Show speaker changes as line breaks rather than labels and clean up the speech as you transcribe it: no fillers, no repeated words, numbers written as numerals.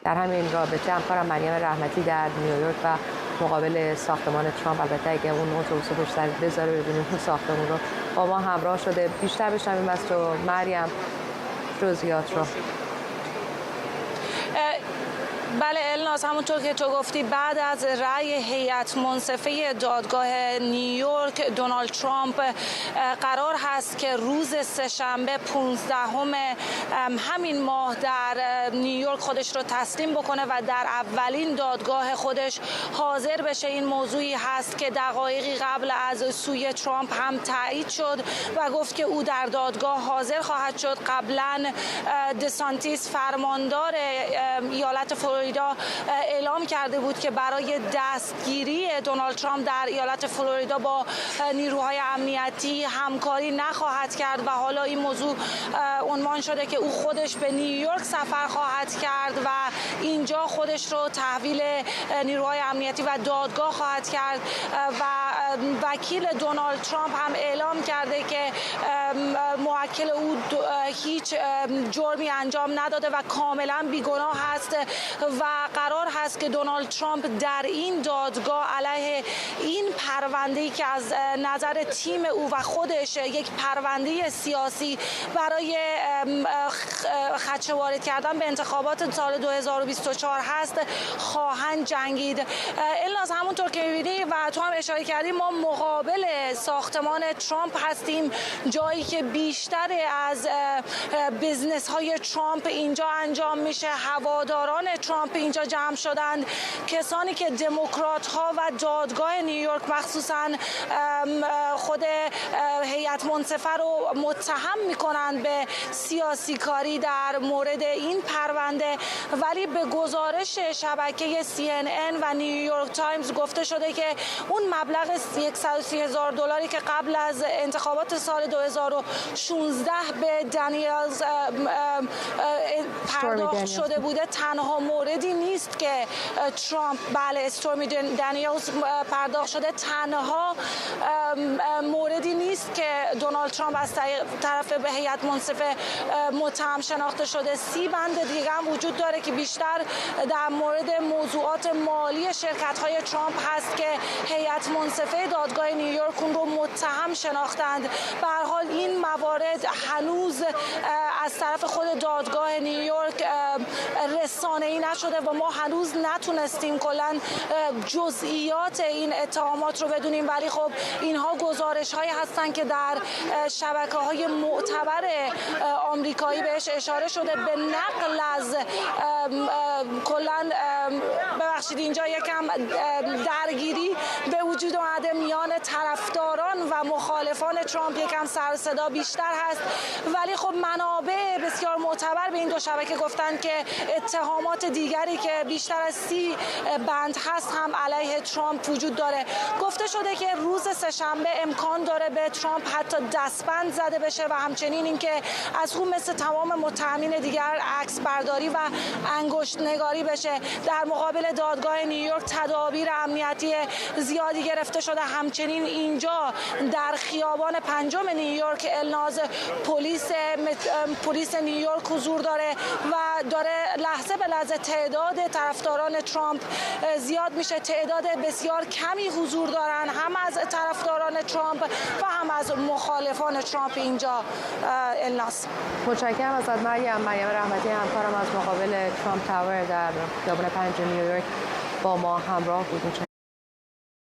در همین رابطه همکارم مریم رحمتی در نیویورک و مقابل ساختمان ترامپ، البته اگه اون اتوبوس پشت سر بذاره ببینیم اون ساختمان رو، با ما همراه شده. بیشتر بشنویم از تو مریم جزئیات رو.
بله الناز، همونطور که تو گفتی بعد از رأی هیئت منصفه دادگاه نیویورک، دونالد ترامپ قرار هست که روز سه‌شنبه 15 همین ماه در نیویورک خودش رو تسلیم بکنه و در اولین دادگاه خودش حاضر بشه. این موضوعی هست که دقایقی قبل از سوی ترامپ هم تایید شد و گفت که او در دادگاه حاضر خواهد شد. قبلا دسانتیس فرماندار ایالت فلوریدا اعلام کرده بود که برای دستگیری دونالد ترامپ در ایالت فلوریدا با نیروهای امنیتی همکاری نخواهد کرد و حالا این موضوع عنوان شده که او خودش به نیویورک سفر خواهد کرد و اینجا خودش رو تحویل نیروهای امنیتی و دادگاه خواهد کرد و وکیل دونالد ترامپ هم اعلام کرده که موکل او هیچ جرمی انجام نداده و کاملا بیگناه هست و قرار هست که دونالد ترامپ در این دادگاه علیه این پرونده‌ای که از نظر تیم او و خودش یک پرونده سیاسی برای خدشه وارد کردن به انتخابات سال 2024 هست خواهند جنگید. الناز، همونطور که می‌بینی و تو هم اشاره کردی، ما مقابل ساختمان ترامپ هستیم، جایی که بیشتر از بیزنس های ترامپ اینجا انجام میشه. هواداران ترامپ اینجا جمع شدند، کسانی که دموکرات ها و دادگاه نیویورک مخصوصا خود هیئت منصفه رو متهم میکنند به سیاسی کاری در مورد این پرونده، ولی به گزارش شبکه CNN و نیویورک تایمز گفته شده که اون مبلغ $130,000 که قبل از انتخابات سال 2016 به دنیلز پرداخت شده بوده تنها موردی نیست که ترامپ، بله استورمی دنیلز پرداخت شده، تنها موردی نیست که دونالد ترامپ از طرف به هیئت منصفه متهم شناخته شده. 30 بند دیگه هم وجود داره که بیشتر در مورد موضوعات مالی شرکت‌های ترامپ هست که هیئت منصفه دادگاه نیویورک اون رو متهم شناختند. به هر حال این موارد هنوز از طرف خود دادگاه نیویورک رسانه‌ای نشده و ما هنوز نتونستیم کلاً جزئیات این اتهامات رو بدونیم، ولی خب اینها گزارش‌هایی هستند که در شبکه‌های معتبر آمریکایی بهش اشاره شده. به نقل از کلاً ببخشید اینجا یکم درگیری به وجود اومده میان طرفداران و مخالفان ترامپ، یکم سر صدا بیشتر هست، ولی خب منابع بسیار معتبر به این دو شبکه گفتن که اتهامات دیگری که بیشتر از 30 بند هست هم علیه ترامپ وجود داره. گفته شده که روز سه‌شنبه امکان داره به ترامپ حتی دستبند زده بشه و همچنین اینکه از او مثل تمام متهمین دیگر عکس برداری و انگشت نگاری بشه. در مقابل دادگاه نیویورک تدابیر امنیتی زیادی گرفته شده. همچنین اینجا در خیابان 5 نیویورک الناز پلیس نیویورک حضور داره و داره لحظه به لحظه تعداد طرفداران ترامپ زیاد میشه. تعداد بسیار کمی حضور دارن، هم از طرفداران ترامپ و هم از مخالفان ترامپ اینجا. الناس،
متشکرم ازت مریم رحمتی، همکارم از مقابل ترامپ تاور در خیابان 5 نیویورک با ما همراه بود.